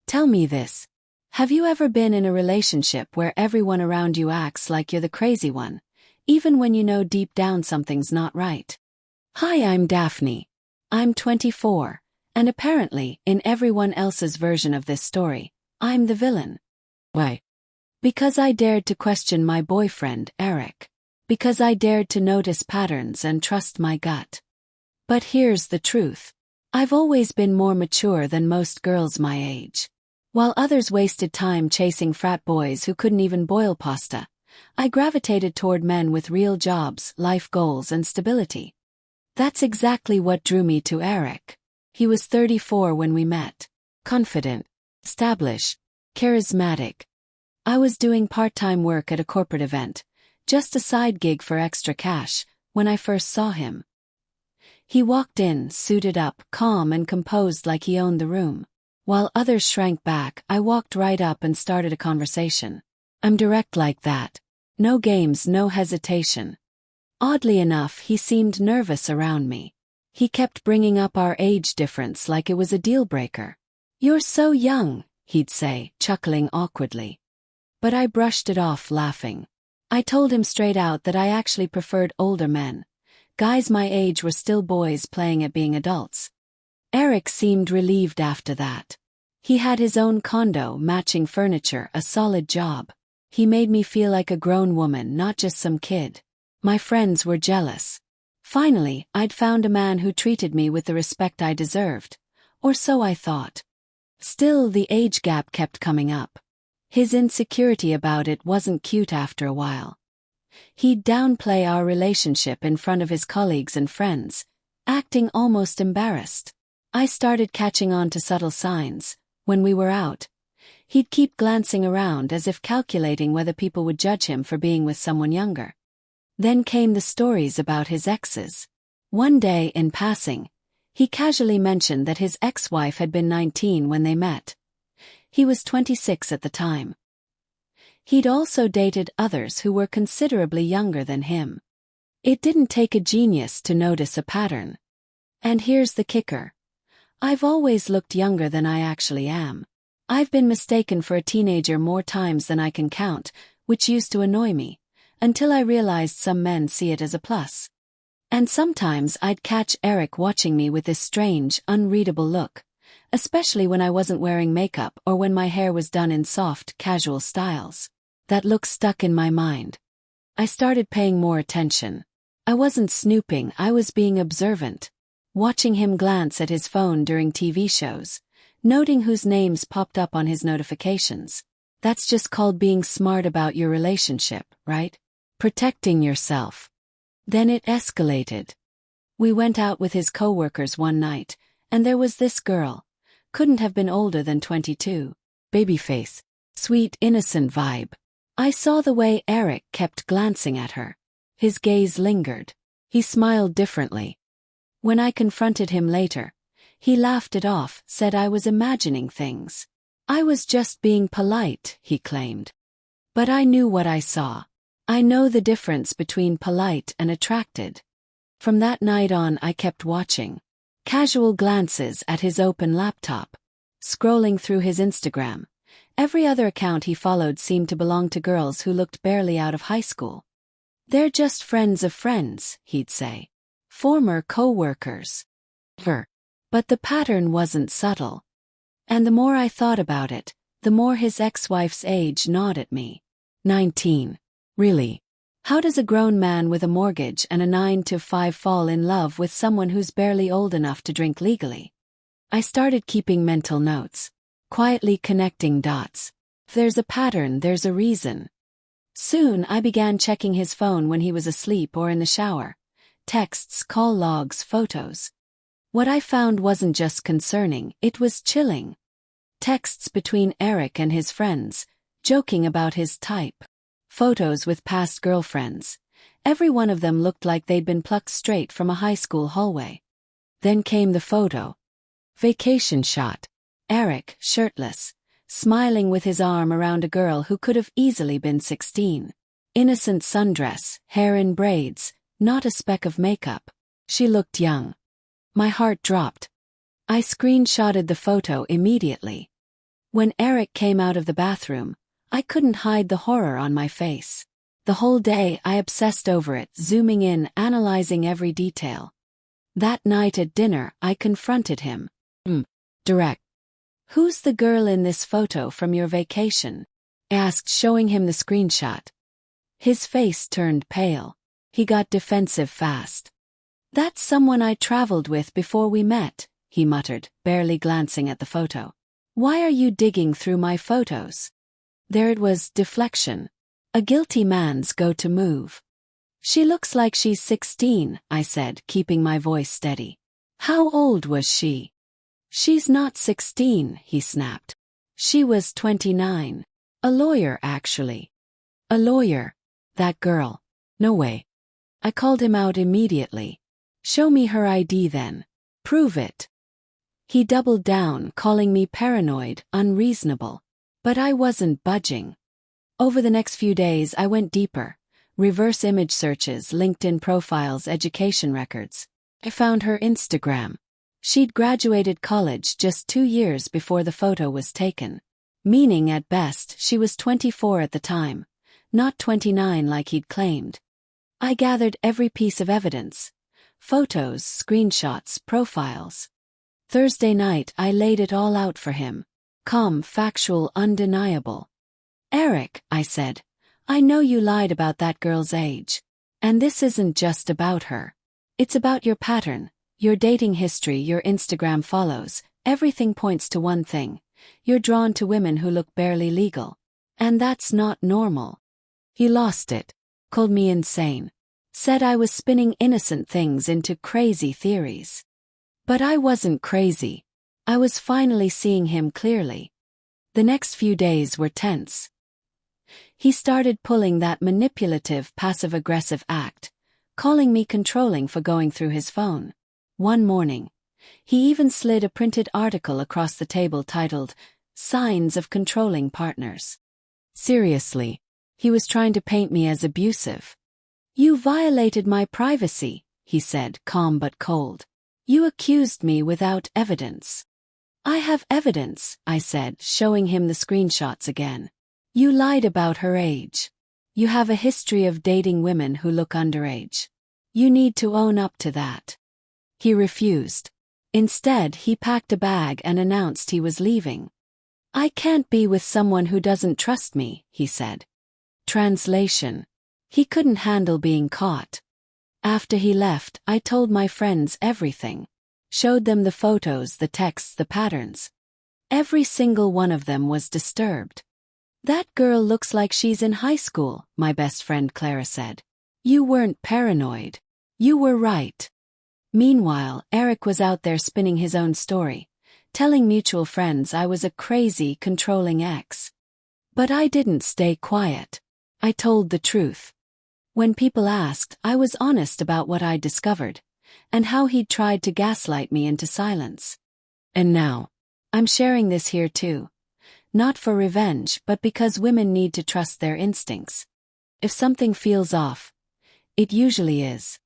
Tell me this. Have you ever been in a relationship where everyone around you acts like you're the crazy one, even when you know deep down something's not right? Hi, I'm Daphne. I'm 24, and apparently, in everyone else's version of this story, I'm the villain. Why? Because I dared to question my boyfriend, Eric. Because I dared to notice patterns and trust my gut. But here's the truth. I've always been more mature than most girls my age. While others wasted time chasing frat boys who couldn't even boil pasta, I gravitated toward men with real jobs, life goals, and stability. That's exactly what drew me to Eric. He was 34 when we met. Confident, established, charismatic. I was doing part-time work at a corporate event, just a side gig for extra cash, when I first saw him. He walked in, suited up, calm and composed like he owned the room. While others shrank back, I walked right up and started a conversation. I'm direct like that. No games, no hesitation. Oddly enough, he seemed nervous around me. He kept bringing up our age difference like it was a deal breaker. You're so young, he'd say, chuckling awkwardly. But I brushed it off, laughing. I told him straight out that I actually preferred older men. Guys my age were still boys playing at being adults. Eric seemed relieved after that. He had his own condo, matching furniture, a solid job. He made me feel like a grown woman, not just some kid. My friends were jealous. Finally, I'd found a man who treated me with the respect I deserved. Or so I thought. Still, the age gap kept coming up. His insecurity about it wasn't cute after a while. He'd downplay our relationship in front of his colleagues and friends, acting almost embarrassed. I started catching on to subtle signs. When we were out, he'd keep glancing around as if calculating whether people would judge him for being with someone younger. Then came the stories about his exes. One day, in passing, he casually mentioned that his ex-wife had been 19 when they met. He was 26 at the time. He'd also dated others who were considerably younger than him. It didn't take a genius to notice a pattern. And here's the kicker. I've always looked younger than I actually am. I've been mistaken for a teenager more times than I can count, which used to annoy me, until I realized some men see it as a plus. And sometimes I'd catch Eric watching me with this strange, unreadable look, especially when I wasn't wearing makeup or when my hair was done in soft, casual styles. That look stuck in my mind. I started paying more attention. I wasn't snooping, I was being observant. Watching him glance at his phone during TV shows, noting whose names popped up on his notifications. That's just called being smart about your relationship, right? Protecting yourself. Then it escalated. We went out with his coworkers one night, and there was this girl. Couldn't have been older than 22. Babyface. Sweet, innocent vibe. I saw the way Eric kept glancing at her. His gaze lingered. He smiled differently. When I confronted him later, he laughed it off, said I was imagining things. I was just being polite, he claimed. But I knew what I saw. I know the difference between polite and attracted. From that night on, I kept watching. Casual glances at his open laptop. Scrolling through his Instagram. Every other account he followed seemed to belong to girls who looked barely out of high school. They're just friends of friends, he'd say. Former co-workers. But the pattern wasn't subtle. And the more I thought about it, the more his ex-wife's age gnawed at me. 19. Really? How does a grown man with a mortgage and a 9-to-5 fall in love with someone who's barely old enough to drink legally? I started keeping mental notes. Quietly connecting dots. If there's a pattern, there's a reason. Soon I began checking his phone when he was asleep or in the shower. Texts, call logs, photos. What I found wasn't just concerning, it was chilling. Texts between Eric and his friends, joking about his type. Photos with past girlfriends. Every one of them looked like they'd been plucked straight from a high school hallway. Then came the photo. Vacation shot. Eric, shirtless, smiling with his arm around a girl who could have easily been 16. Innocent sundress, hair in braids, not a speck of makeup. She looked young. My heart dropped. I screenshotted the photo immediately. When Eric came out of the bathroom, I couldn't hide the horror on my face. The whole day I obsessed over it, zooming in, analyzing every detail. That night at dinner, I confronted him. Direct. "Who's the girl in this photo from your vacation?" I asked, showing him the screenshot. His face turned pale. He got defensive fast. "That's someone I traveled with before we met," he muttered, barely glancing at the photo. "Why are you digging through my photos?" There it was, deflection. A guilty man's go-to move. "She looks like she's 16, I said, keeping my voice steady. "How old was she?" "She's not 16, he snapped. "She was 29. A lawyer, actually." "A lawyer? That girl? No way." I called him out immediately. "Show me her ID then. Prove it." He doubled down, calling me paranoid, unreasonable. But I wasn't budging. Over the next few days I went deeper. Reverse image searches, LinkedIn profiles, education records. I found her Instagram. She'd graduated college just 2 years before the photo was taken. Meaning, at best, she was 24 at the time, not 29 like he'd claimed. I gathered every piece of evidence. Photos, screenshots, profiles. Thursday night I laid it all out for him. Calm, factual, undeniable. "Eric," I said, "I know you lied about that girl's age. And this isn't just about her. It's about your pattern. Your dating history, your Instagram follows, everything points to one thing. You're drawn to women who look barely legal. And that's not normal." He lost it. Called me insane. Said I was spinning innocent things into crazy theories. But I wasn't crazy. I was finally seeing him clearly. The next few days were tense. He started pulling that manipulative, passive-aggressive act, calling me controlling for going through his phone. One morning, he even slid a printed article across the table titled, "Signs of Controlling Partners." Seriously, he was trying to paint me as abusive. "You violated my privacy," he said, calm but cold. "You accused me without evidence." "I have evidence," I said, showing him the screenshots again. "You lied about her age. You have a history of dating women who look underage. You need to own up to that." He refused. Instead, he packed a bag and announced he was leaving. "I can't be with someone who doesn't trust me," he said. Translation: he couldn't handle being caught. After he left, I told my friends everything. Showed them the photos, the texts, the patterns. Every single one of them was disturbed. "That girl looks like she's in high school," my best friend Clara said. "You weren't paranoid. You were right." Meanwhile, Eric was out there spinning his own story, telling mutual friends I was a crazy, controlling ex. But I didn't stay quiet. I told the truth. When people asked, I was honest about what I'd discovered, and how he'd tried to gaslight me into silence. And now, I'm sharing this here too. Not for revenge, but because women need to trust their instincts. If something feels off, it usually is.